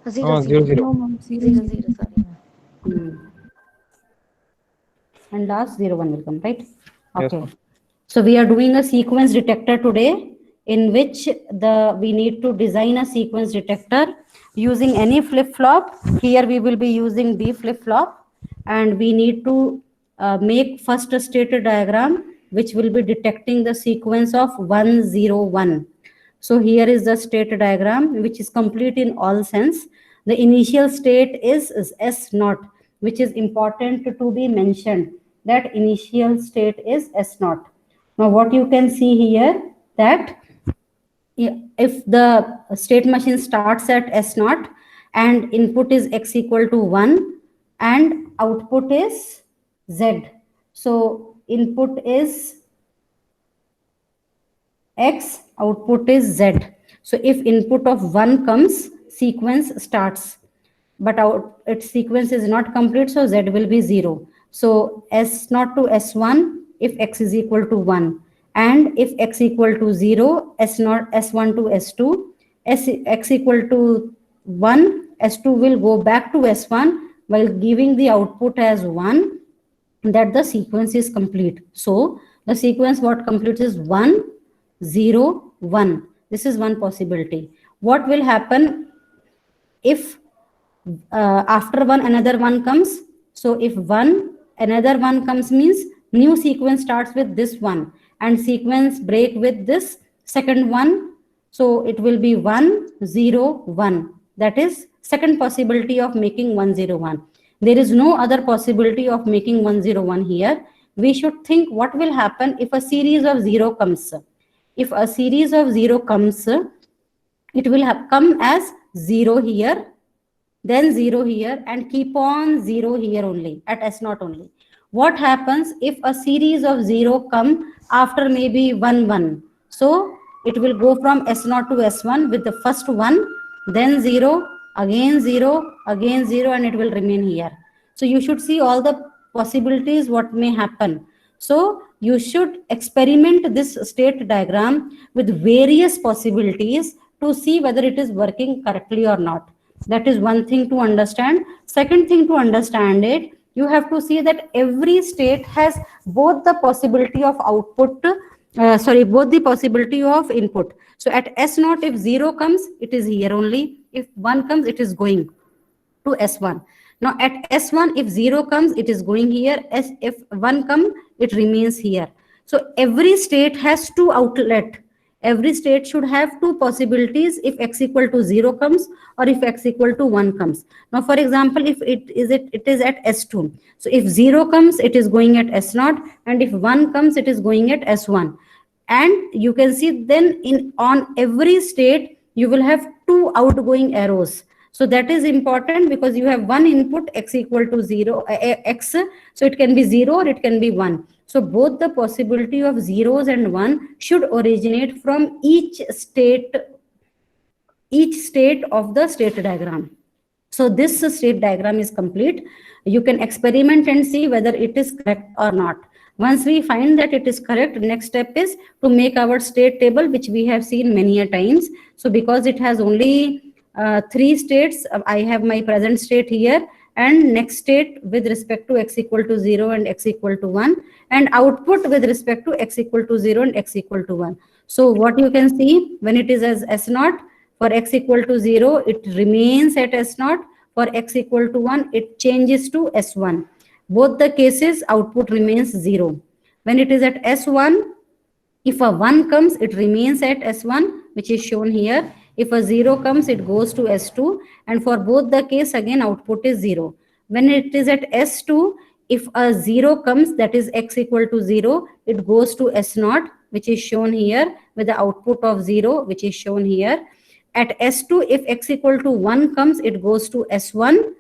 Zero, Zero, zero. zero. No, ma'am. Zero, zero, sorry, ma'am. And last 0, 1 will come, right? Yes, Okay. ma'am. So we are doing a sequence detector today, in which we need to design a sequence detector using any flip-flop. Here we will be using D flip-flop, and we need to make first a state diagram which will be detecting the sequence of 1, 0, 1. So here is the state diagram which is complete in all sense. The initial state is S naught, which is important to be mentioned, that initial state is S naught. Now what you can see here, that if the state machine starts at S naught and input is X equal to 1 and output is Z. So input is X, output is Z. So if input of 1 comes, sequence starts, but its sequence is not complete, so Z will be 0. So S0 to S1 if X is equal to 1, and if X equal to 0, S0, S1 to S2, X equal to 1, S2 will go back to S1 while giving the output as 1, that the sequence is complete. So the sequence what completes is 1, 0, 1. This is one possibility. What will happen if after 1 another 1 comes? So if 1 another 1 comes means new sequence starts with this one and sequence break with this second one. So it will be 1, 0, 1. That is second possibility of making 1, 0, 1. There is no other possibility of making 1, 0, 1 here. We should think what will happen if a series of 0 comes. If a series of 0 comes, it will have come as 0 here, then 0 here, and keep on 0 here only, at S0 only. What happens if a series of 0 come after maybe 1, 1? So it will go from S0 to S1 with the first 1, then 0, again 0, again 0, and it will remain here. So you should see all the possibilities what may happen. So you should experiment this state diagram with various possibilities to see whether it is working correctly or not. That is one thing to understand. Second thing to understand it, you have to see that every state has both the possibility of output, both the possibility of input. So at S0, if 0 comes, it is here only. If 1 comes, it is going to S1. Now at S1, if 0 comes, it is going here. If 1 comes, it remains here. So every state has two outlet. Every state should have two possibilities if X equal to 0 comes or if X equal to 1 comes. Now for example, if it is at S2. So if 0 comes, it is going at S0, and if 1 comes, it is going at S1. And you can see then on every state you will have two outgoing arrows. So that is important because you have one input X equal to 0, X, so it can be 0 or it can be 1. So both the possibility of zeros and 1 should originate from each state of the state diagram. So this state diagram is complete. You can experiment and see whether it is correct or not. Once we find that it is correct, next step is to make our state table, which we have seen many a times. So because it has only 3 states, I have my present state here and next state with respect to X equal to 0 and X equal to 1, and output with respect to X equal to 0 and X equal to 1. So what you can see, when it is as S0, for X equal to 0, it remains at S0. For X equal to 1, it changes to S1. Both the cases, output remains 0. When it is at S1, if a 1 comes, it remains at S1, which is shown here. If a 0 comes, it goes to S2. And for both the case, again, output is 0. When it is at S2, if a 0 comes, that is X equal to 0, it goes to S0, which is shown here, with the output of 0, which is shown here. At S2, if X equal to 1 comes, it goes to S1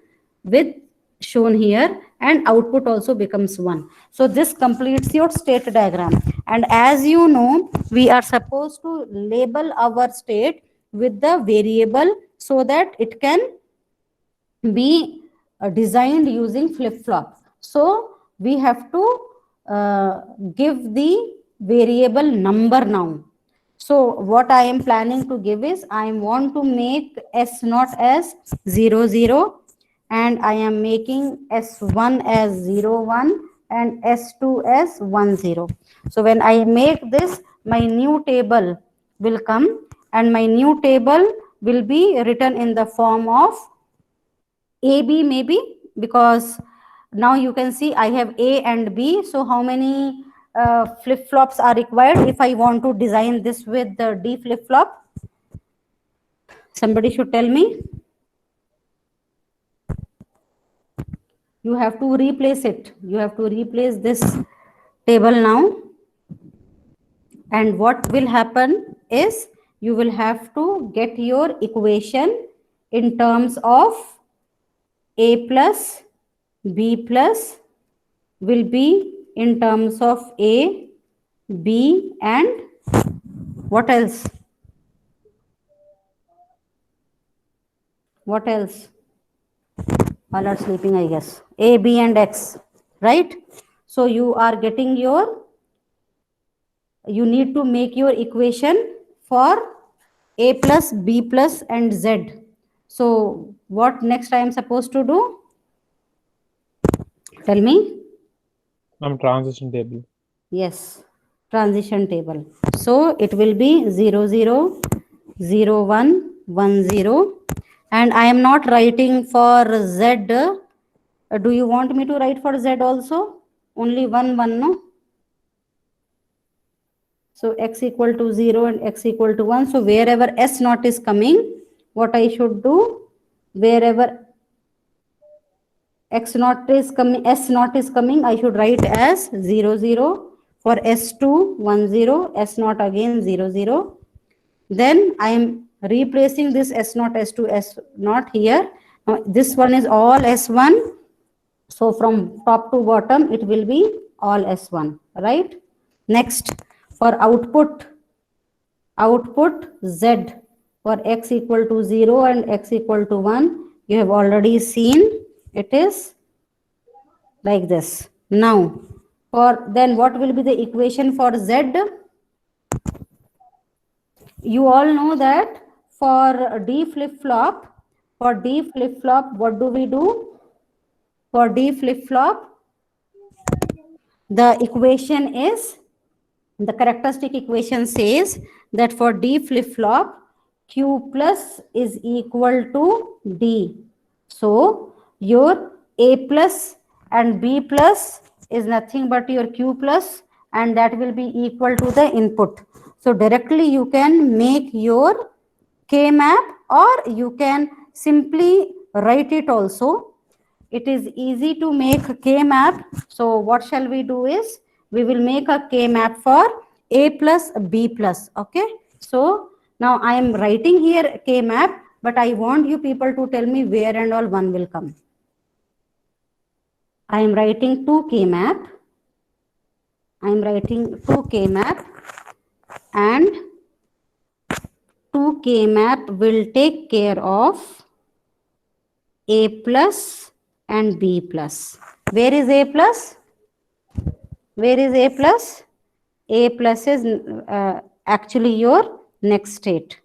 with shown here, and output also becomes 1. So this completes your state diagram. And as you know, we are supposed to label our state with the variable so that it can be designed using flip-flop. So we have to give the variable number now. So what I am planning to give is I want to make S naught as 0 0, and I am making S1 as 0 1 and S2 as 1 0. So when I make this, my new table will come, and my new table will be written in the form of AB maybe, because now you can see I have A and B. So how many flip-flops are required if I want to design this with the D flip-flop? Somebody should tell me. You have to replace it. You have to replace this table now. And what will happen is you will have to get your equation in terms of A plus B plus will be in terms of A, B, and what else? What else? All are sleeping, I guess. A, B, and X, right? So you are getting your, you need to make your equation for A plus, B plus, and Z. So what next I am supposed to do? Tell me. Transition table. Yes, transition table. So it will be 0 0 0 1 1 0, and I am not writing for Z. Do you want me to write for Z also? Only 1 1, no? So x equal to 0 and x equal to 1. So wherever S naught is coming, what I should do? Wherever x naught is coming, S naught is coming, I should write as 0 0. For S2 1 0, S naught again 0 0. Then I am replacing this S naught S2 S naught here. Now this one is all S1. So from top to bottom, it will be all S1, right? Next, for output Z for x equal to 0 and x equal to 1, you have already seen it is like this. Now, for then what will be the equation for Z? You all know that for D flip-flop, what do we do? For D flip-flop, the equation is, the characteristic equation says that for D flip-flop, Q plus is equal to D. So your A plus and B plus is nothing but your Q plus, and that will be equal to the input. So directly you can make your K map, or you can simply write it also. It is easy to make K map. So what shall we do is we will make a K map for A plus B plus. Okay. So now I am writing here K map, but I want you people to tell me where and all one will come. I am writing 2K map. I am writing 2K map, and 2K map will take care of A plus and B plus. Where is A plus? Where is A plus? A plus is actually your next state.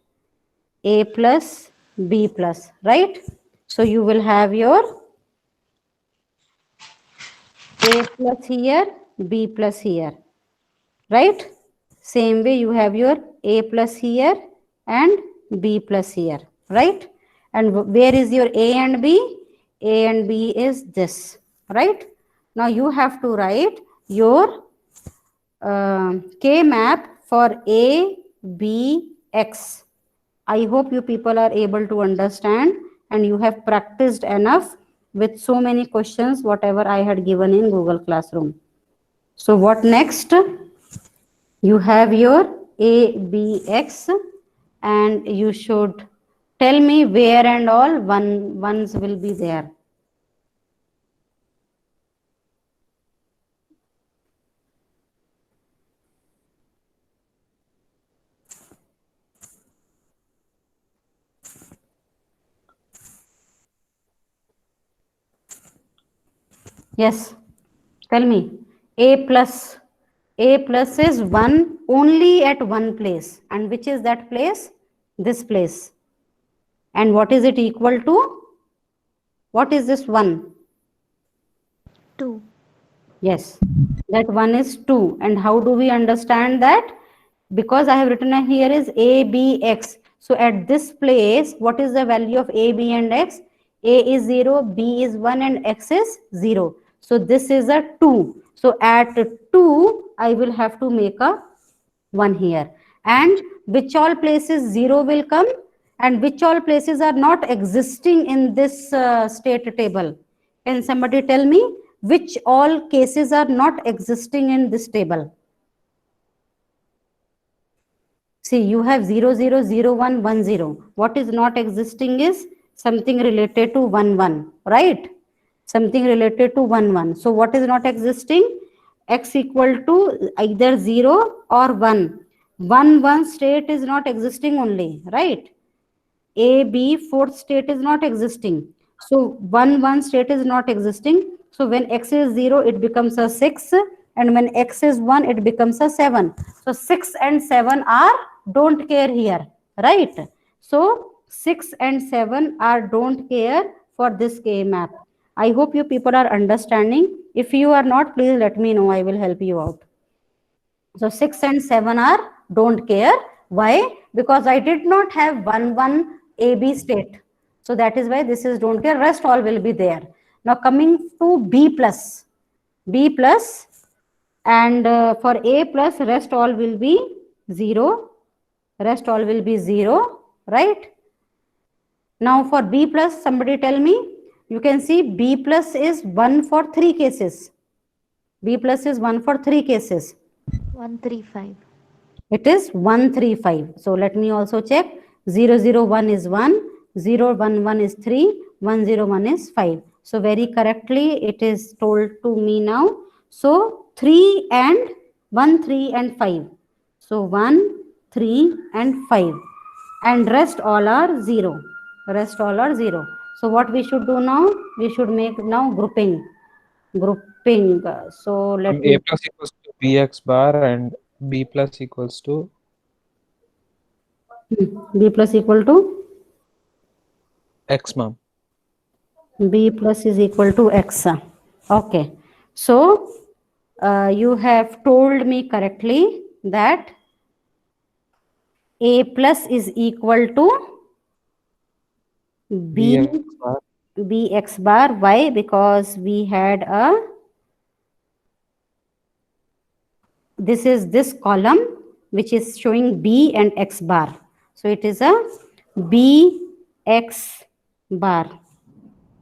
A plus, B plus, right? So you will have your A plus here, B plus here, right? Same way you have your A plus here and B plus here, right? And where is your A and B? A and B is this, right? Now you have to write your K map for A, B, X. I hope you people are able to understand, and you have practiced enough with so many questions, whatever I had given in Google Classroom. So what next? You have your A, B, X, and you should tell me where and all ones will be there. Yes, tell me. A plus. A plus is 1 only at one place. And which is that place? This place. And what is it equal to? What is this 1? 2. Yes, that 1 is 2. And how do we understand that? Because I have written here is A, B, X. So at this place, what is the value of A, B, and X? A is 0, B is 1, and X is 0. So this is a 2. So at 2, I will have to make a 1 here. And which all places 0 will come? And which all places are not existing in this state table? Can somebody tell me which all cases are not existing in this table? See, you have 0, 0, 0, 1, 1, 0. What is not existing is something related to 1, 1, right? Something related to 1, 1. So what is not existing? X equal to either 0 or 1. 1, 1 state is not existing only, right? A, B, fourth state is not existing. So 1, 1 state is not existing. So when X is 0, it becomes a 6. And when X is 1, it becomes a 7. So 6 and 7 are don't care here, right? So 6 and 7 are don't care for this K map. I hope you people are understanding. If you are not, please let me know. I will help you out. So 6 and 7 are don't care. Why? Because I did not have 1, 1 AB state. So that is why this is don't care. Rest all will be there. Now coming to B plus. B plus and for A plus rest all will be 0. Rest all will be 0. Right? Now for B plus, somebody tell me. You can see B plus is 1 for 3 cases. B plus is 1 for 3 cases. 135. It is 135. So let me also check. 001 is 1, 011 is 3, 101 is 5. So very correctly it is told to me now. So 3 and 1, 3 and 5. So 1, 3 and 5. And rest all are 0. Rest all are 0. So what we should do now? We should make now grouping. Grouping. So let A me. plus equals to Bx bar and B plus equals to B plus equal to X, ma'am. B plus is equal to X. Okay. So you have told me correctly that A plus is equal to B Bx bar. Bx bar. Why? Because we had a, this is this column which is showing B and X bar. So it is a Bx bar.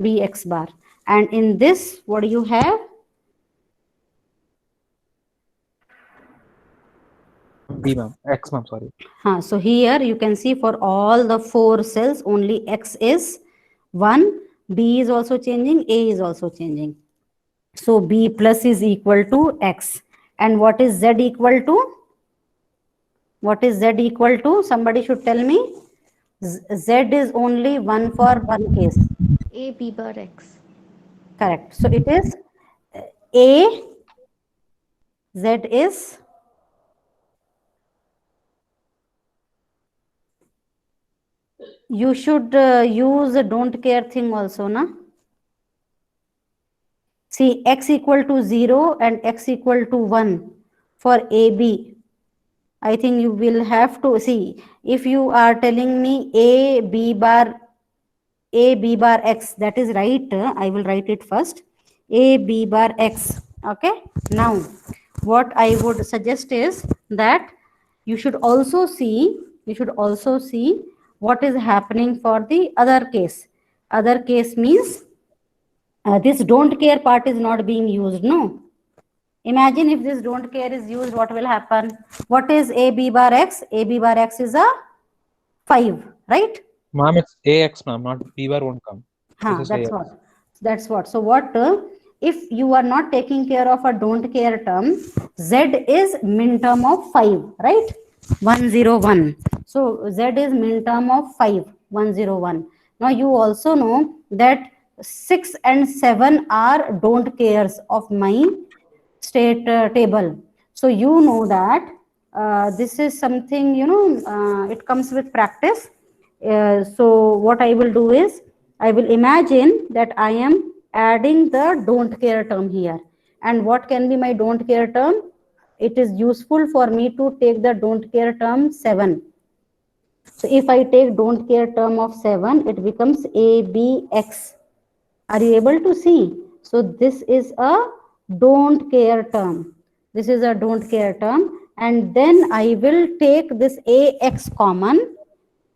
Bx bar. And in this, what do you have? B, ma'am. X, ma'am, sorry. So here you can see for all the 4 cells, only X is 1. B is also changing. A is also changing. So B plus is equal to X. And what is Z equal to? What is Z equal to? Somebody should tell me. Z is only 1 for one case. A B bar X. Correct. So it is A, Z is you should use a don't care thing also, na? See, X equal to 0 and X equal to 1 for AB. I think you will have to see, if you are telling me A, B bar X, that is right. I will write it first. A, B bar X. Okay. Now, what I would suggest is that you should also see what is happening for the other case. Other case means this don't care part is not being used. No. Imagine if this don't care is used, what will happen? What is A B bar X? A B bar X is a 5, right? Ma'am, it's Ax, ma'am, not B bar won't come. This is That's AX. what. That's what. So what if you are not taking care of a don't care term, Z is min term of 5, right? 101. So Z is min term of 5, 101. Now you also know that 6 and 7 are don't cares of my state table. So you know that this is something, it comes with practice. So what I will do is, I will imagine that I am adding the don't care term here. And what can be my don't care term? It is useful for me to take the don't care term 7. So if I take don't care term of 7, it becomes ABX. Are you able to see? So this is a don't care term. This is a don't care term. And then I will take this AX common,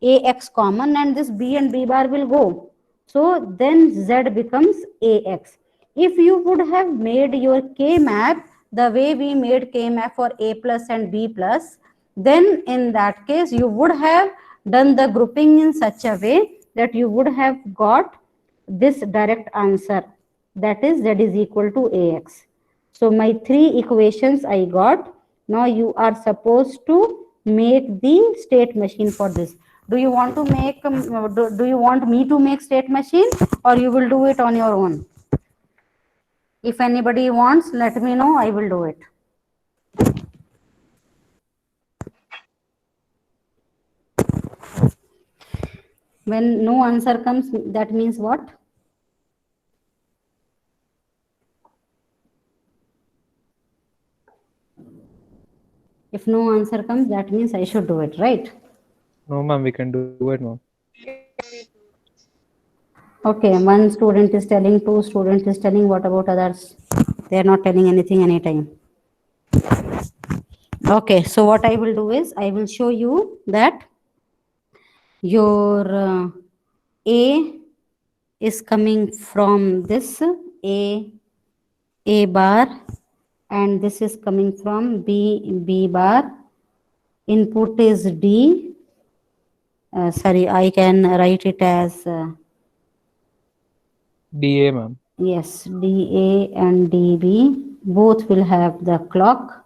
and this B and B bar will go. So then Z becomes AX. If you would have made your K map the way we made K map for A plus and B plus, then in that case you would have done the grouping in such a way that you would have got this direct answer, that is Z is equal to AX. So my 3 equations I got. Now you are supposed to make the state machine for this. Do you want to make do you want me to make state machine, or you will do it on your own? If anybody wants, let me know, I will do it. When no answer comes, that means what? If no answer comes, that means I should do it, right? No, ma'am, we can do it, ma'am. Okay, one student is telling, 2 students is telling. What about others? They are not telling anything anytime. Okay, so what I will do is, I will show you that your A is coming from this A bar, and this is coming from B bar. Input is D. Sorry, I can write it as DA, ma'am. yes, DA and DB both will have the clock.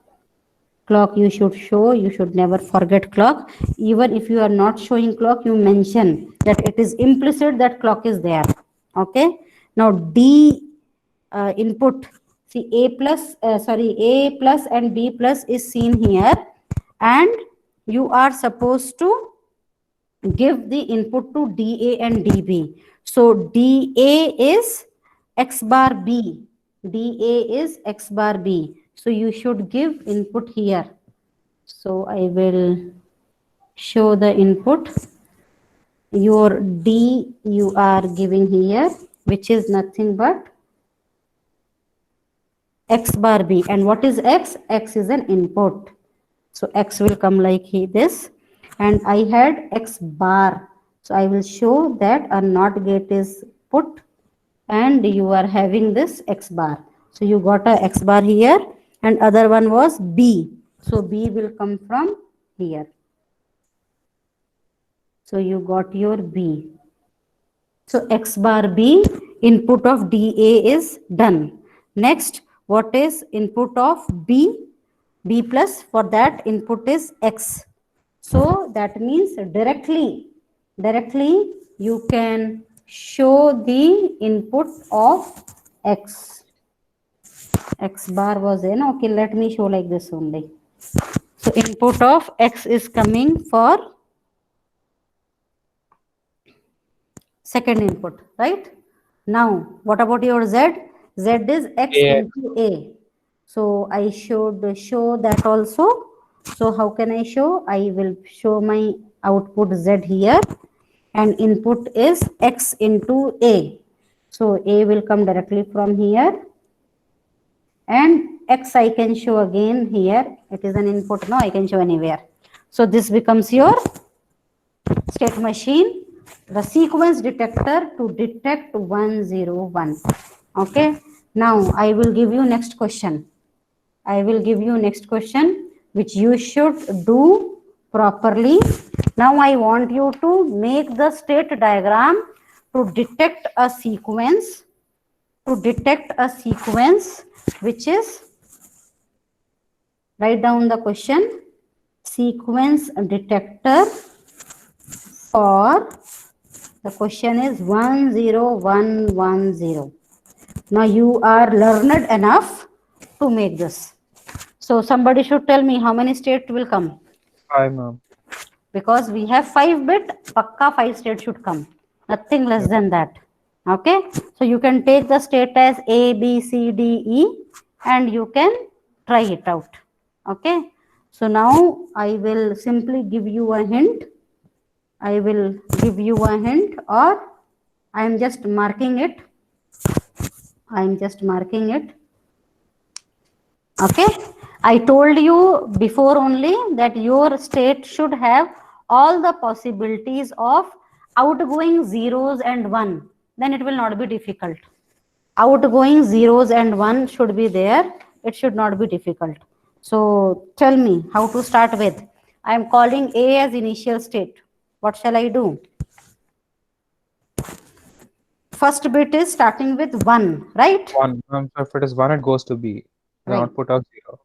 Clock you should show, you should never forget clock. Even if you are not showing clock, you mention that it is implicit that clock is there. Okay. Now D input, see A plus and B plus is seen here, and you are supposed to give the input to DA and DB. So DA is X bar B. DA is X bar B. So you should give input here. So I will show the input. Your D you are giving here, which is nothing but X bar B. And what is X? X is an input. So X will come like this. And I had X bar. So I will show that a NOT gate is put and you are having this X bar. So you got a X bar here, and other one was B. So B will come from here. So you got your B. So X bar B, input of DA is done. Next, what is input of B? B plus, for that input is X. So that means directly you can show the input of X. X bar was in. Okay, let me show like this only. So input of X is coming for second input, right? Now, what about your Z? Z is X into A. So I should show that also. So how can I show? I will show my output Z here, and input is X into A. So A will come directly from here, and X I can show again here. It is an input. No, I can show anywhere. So this becomes your state machine, the sequence detector to detect 101. Okay. Now I will give you next question. I will give you next question, which you should do properly. Now I want you to make the state diagram to detect a sequence, which is, write down the question, sequence detector for, the question is 10110. Now you are learned enough to make this. So somebody should tell me how many states will come. 5, ma'am. Because we have 5-bit, pakka 5 states should come. Nothing less than that. Okay. So you can take the state as A, B, C, D, E, and you can try it out. Okay. So now I will simply give you a hint. I will give you a hint, or I am just marking it. I am just marking it. Okay. I told you before only that your state should have all the possibilities of outgoing zeros and 1. Then it will not be difficult. Outgoing zeros and 1 should be there. It should not be difficult. So tell me how to start with. I am calling A as initial state. What shall I do? First bit is starting with 1, right? 1. So if it is 1, it goes to B. The Right. output of 0.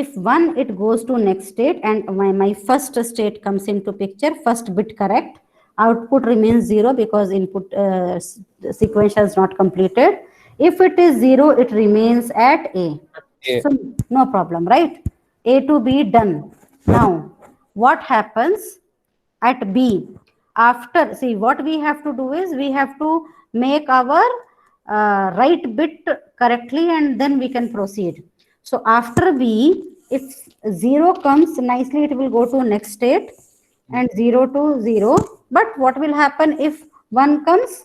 If 1, it goes to next state, and my first state comes into picture. First bit correct. Output remains 0 because input sequential is not completed. If it is 0, it remains at A. A. So no problem, right? A to B done. Now, what happens at B? After, see, what we have to do is we have to make our right bit correctly, and then we can proceed. So after B, if 0 comes nicely, it will go to next state, and 0 to 0. But what will happen if 1 comes?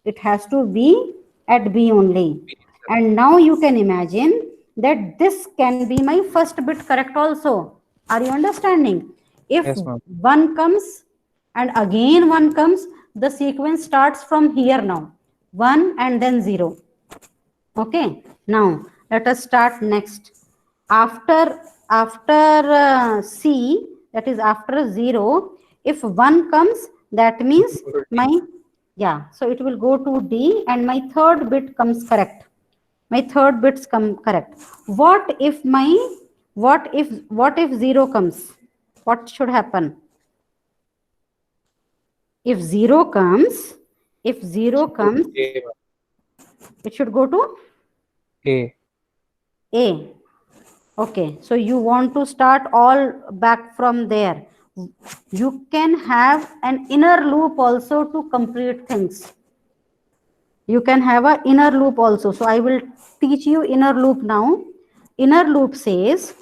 It has to be at B only. And now you can imagine that this can be my first bit correct also. Are you understanding? If Yes, ma'am. 1 comes and again 1 comes, the sequence starts from here now. 1 and then 0. Okay. Now let us start next. After C, that is after 0, if 1 comes, that means my, yeah, so it will go to D, and my third bit comes correct. My third bits come correct. What if 0 comes? What should happen? If 0 comes, A. it should go to A. A. Okay, so you want to start all back from there. You can have an inner loop also to complete things. You can have an inner loop also. So I will teach you inner loop now. Inner loop says,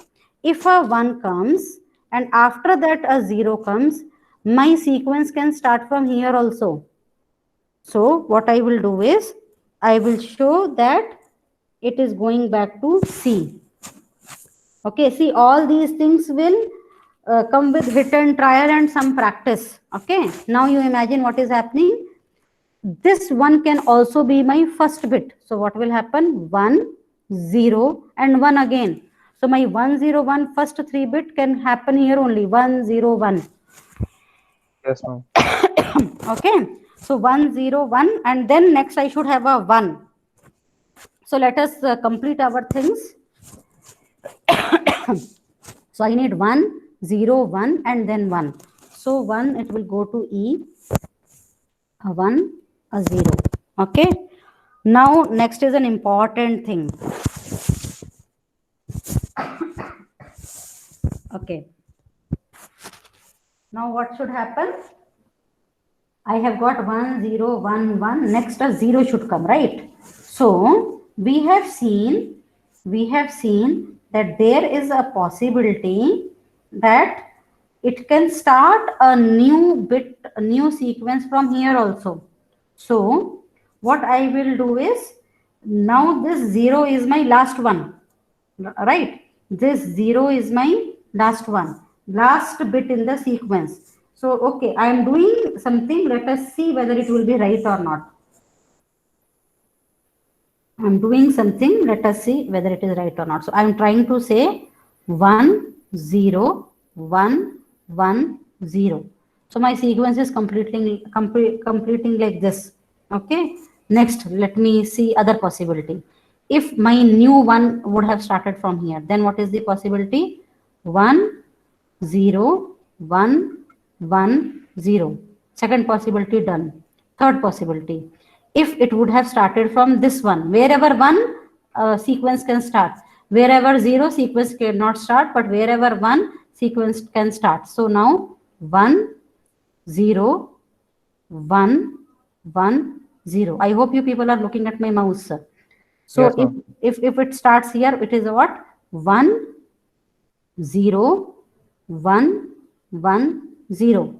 if a 1 comes and after that a 0 comes, my sequence can start from here also. So what I will do is, I will show that it is going back to C. Okay, see, all these things will come with hit and trial and some practice. Okay, now you imagine what is happening. This 1 can also be my first bit. So what will happen? 1, 0 and 1 again. So my 1, 0, 1 first 3 bit can happen here only. 1, 0, 1. Yes, ma'am. Okay, so 1, 0, 1, and then next I should have a 1. So let us complete our things. So I need 1, 0, 1 and then 1. So 1, it will go to E, a 1, a 0. Okay. Now next is an important thing. Okay. Now what should happen? I have got 1, 0, 1, 1. Next a 0 should come, right? So we have seen that there is a possibility that it can start a new bit, a new sequence from here also. So what I will do is, now this 0 is my last one, right? This 0 is my last one, last bit in the sequence. So okay, I am doing something. Let us see whether it will be right or not. I am doing something. Let us see whether it is right or not. So I am trying to say 1, 0, 1, 1, 0. So my sequence is completing like this. Okay. Next, let me see other possibility. If my new one would have started from here, then what is the possibility? 1, 0, 1, 1, 0. Second possibility done. Third possibility, if it would have started from this one, wherever one sequence can start. Wherever 0, sequence cannot start, but wherever 1, sequence can start. So now 1, 0, 1, 1, 0. I hope you people are looking at my mouse. So Yes, ma'am. if it starts here, it is what? 1, 0, 1, 1, 0.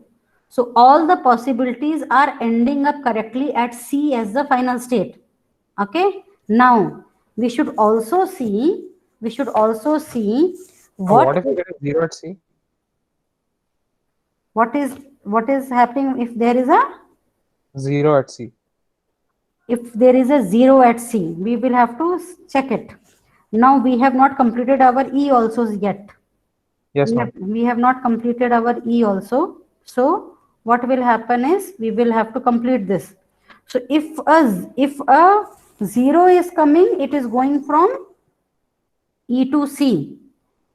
So all the possibilities are ending up correctly at C as the final state. Okay. Now we should also see What if you get a 0 at C? what is happening if there is a 0 at C. if there is a 0 at C. We will have to check it. Now we have not completed our E also yet. Yes, ma'am. We have not completed our E also. So what will happen is we will have to complete this. So if a 0 is coming, it is going from E to C.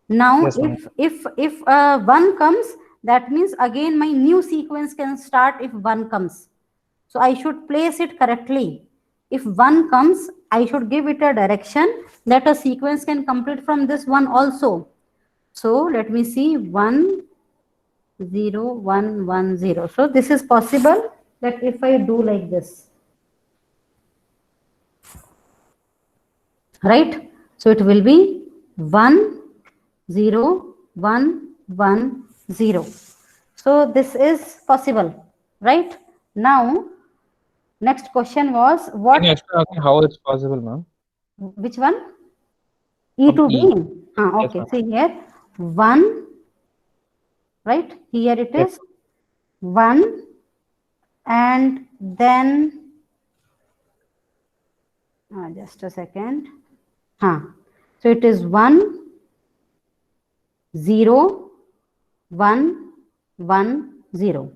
Now Yes, ma'am. if 1 comes, that means again my new sequence can start if 1 comes. So I should place it correctly. If 1 comes, I should give it a direction that a sequence can complete from this one also. So let me see 1, 0, 1, 1, 0. So this is possible that if I do like this, right? So it will be 1, 0, 1, 1, 0. So this is possible, right? Now, next question was what? Can you explain again how it's possible, ma'am? Which one? E to E. B. Okay, Yes, see here 1, right? Here it Yes. is 1, and then just a second. So it is 1, 0, 1, 1, 0.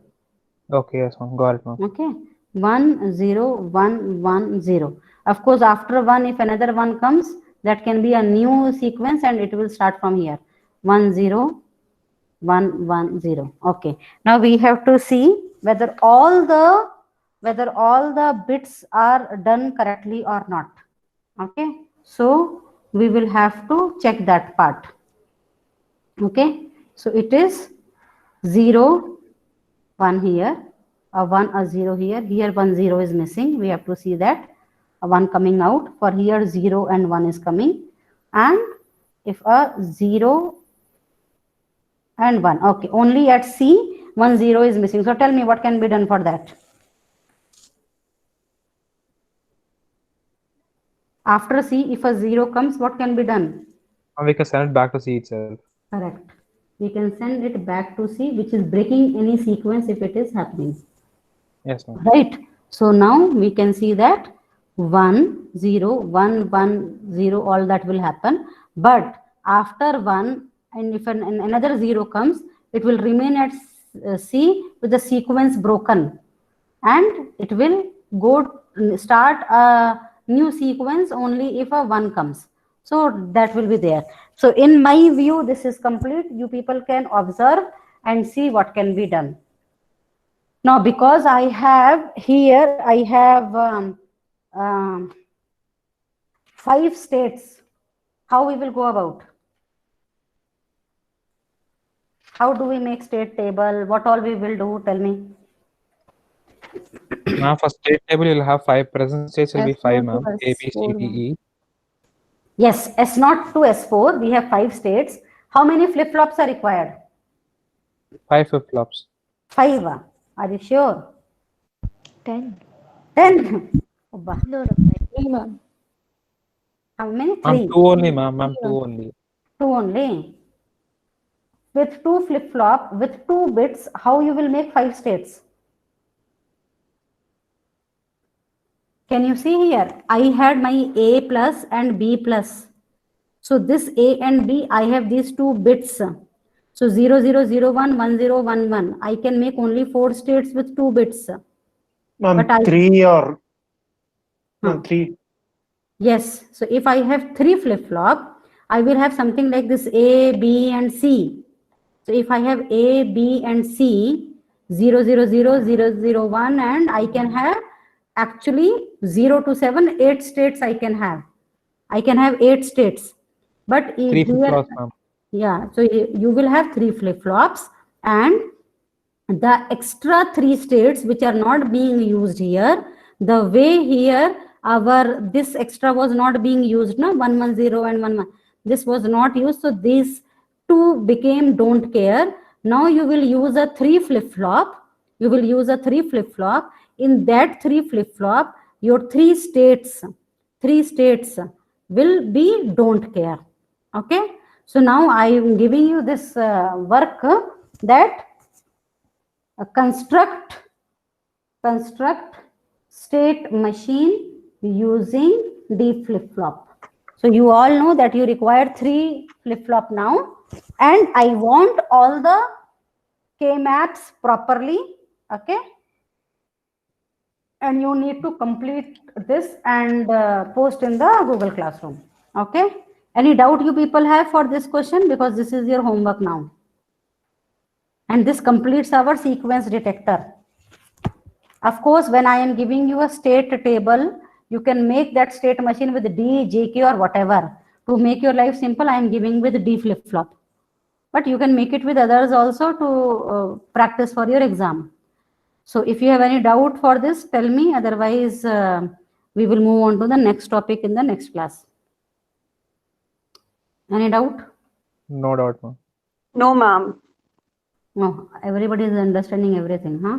Okay, yes, ma'am. Got it, ma'am. Okay, 1, 0, 1, 1, 0. Of course, after 1, if another 1 comes, that can be a new sequence and it will start from here. 1, 0, 1, 1, 0. Okay. Now we have to see whether all the bits are done correctly or not. Okay. So we will have to check that part. Okay. So it is 0, 1 here, a 1, a 0 here. Here 1, 0 is missing. We have to see that a 1 coming out. For here 0 and 1 is coming. And if a 0 and 1, okay, only at C 1, 0 is missing. So tell me what can be done for that. After C, if a 0 comes, what can be done? And we can send it back to C itself. Correct. We can send it back to C, which is breaking any sequence if it is happening. Yes, ma'am. Right. So now we can see that 1, 0, 1, 1, 0, all that will happen. But after 1, and if another 0 comes, it will remain at C with the sequence broken. And it will start a new sequence only if a 1 comes. So that will be there. So in my view, this is complete. You people can observe and see what can be done. Now, because I have 5 states, how we will go about? How do we make state table? What all we will do? Tell me. Now for state table, you'll have 5 present states will be 5, ma'am. A, B, C, D, E. Yes, S0 to S4, we have 5 states. How many flip-flops are required? 5 flip-flops. 5. Are you sure? 10. 10. No, 3, ma'am. How many? 3. Ma'am, 2 only, ma'am. Ma'am, 2 only. 2 only. With 2 flip-flop, with 2 bits, how you will make 5 states? Can you see here? I had my A plus and B plus. So this A and B, I have these 2 bits. So 0, 0, 0, 1, 1, 0, 1, 1. I can make only 4 states with 2 bits. Ma'am, But 3 or no, 3. Yes. So if I have 3 flip-flop, I will have something like this A, B, and C. So if I have A, B, and C, 0, 0, 0, 0, 0, 1, and I can have actually 0 to 7, 8 states I can have. I can have 8 states. But Three flip-flops, ma'am. yeah, so you will have 3 flip-flops, and the extra 3 states which are not being used here, the way here this extra was not being used, no, 110 and 11, this was not used, so these 2 became don't care. Now you will use a 3 flip-flop. You will use a 3 flip-flop. In that 3 flip-flop, your 3 states will be don't care. Okay, so now I am giving you this work that construct state machine using D flip-flop. So you all know that you require 3 flip-flop now, and I want all the K maps properly. Okay, and you need to complete this and post in the Google Classroom. Okay, any doubt you people have for this question, because this is your homework now, and this completes our sequence detector. Of course, when I am giving you a state table, you can make that state machine with D, JK or whatever. To make your life simple, I am giving with D flip-flop. But you can make it with others also to practice for your exam. So if you have any doubt for this, tell me. Otherwise, we will move on to the next topic in the next class. Any doubt? No doubt, ma'am. No, ma'am. No, everybody is understanding everything, huh?